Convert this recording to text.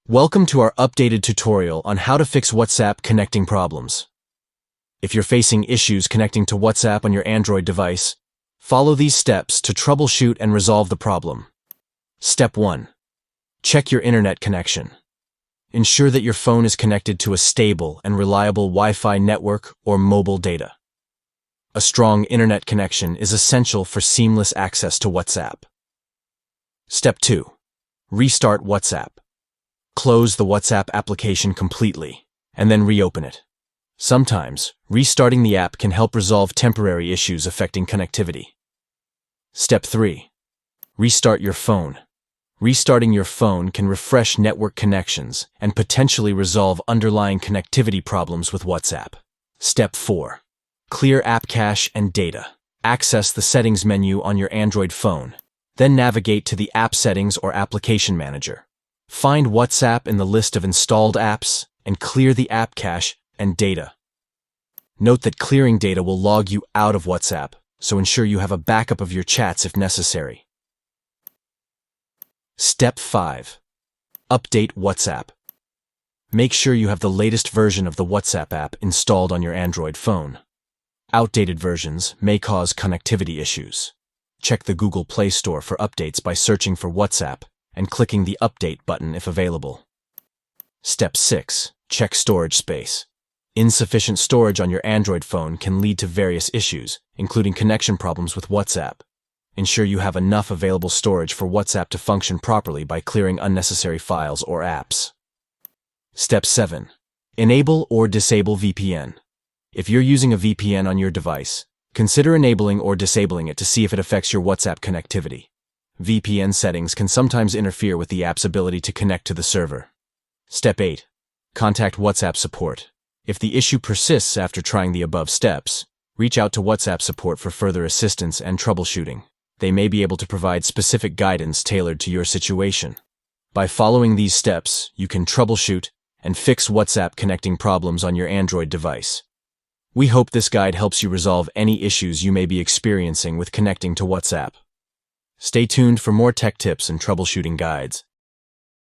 Welcome to our updated tutorial on how to fix WhatsApp connecting problems. If you're facing issues connecting to WhatsApp on your Android device, follow these steps to troubleshoot and resolve the problem. Step 1. Check your internet connection. Ensure that your phone is connected to a stable and reliable Wi-Fi network or mobile data. A strong internet connection is essential for seamless access to WhatsApp. Step 2. Restart WhatsApp. Close the WhatsApp application completely, and then reopen it. Sometimes, restarting the app can help resolve temporary issues affecting connectivity. Step 3. Restart your phone. Restarting your phone can refresh network connections and potentially resolve underlying connectivity problems with WhatsApp. Step 4. Clear app cache and data. Access the Settings menu on your Android phone, then navigate to the App Settings or Application Manager. Find WhatsApp in the list of installed apps and clear the app cache and data. Note that clearing data will log you out of WhatsApp, so ensure you have a backup of your chats if necessary. Step 5. Update WhatsApp. Make sure you have the latest version of the WhatsApp app installed on your Android phone. Outdated versions may cause connectivity issues. Check the Google Play Store for updates by searching for WhatsApp and clicking the Update button if available. Step 6. Check storage space. Insufficient storage on your Android phone can lead to various issues, including connection problems with WhatsApp. Ensure you have enough available storage for WhatsApp to function properly by clearing unnecessary files or apps. Step 7. Enable or disable VPN. If you're using a VPN on your device, consider enabling or disabling it to see if it affects your WhatsApp connectivity. VPN settings can sometimes interfere with the app's ability to connect to the server. Step 8. Contact WhatsApp support. If the issue persists after trying the above steps, reach out to WhatsApp support for further assistance and troubleshooting. They may be able to provide specific guidance tailored to your situation. By following these steps, you can troubleshoot and fix WhatsApp connecting problems on your Android device. We hope this guide helps you resolve any issues you may be experiencing with connecting to WhatsApp. Stay tuned for more tech tips and troubleshooting guides.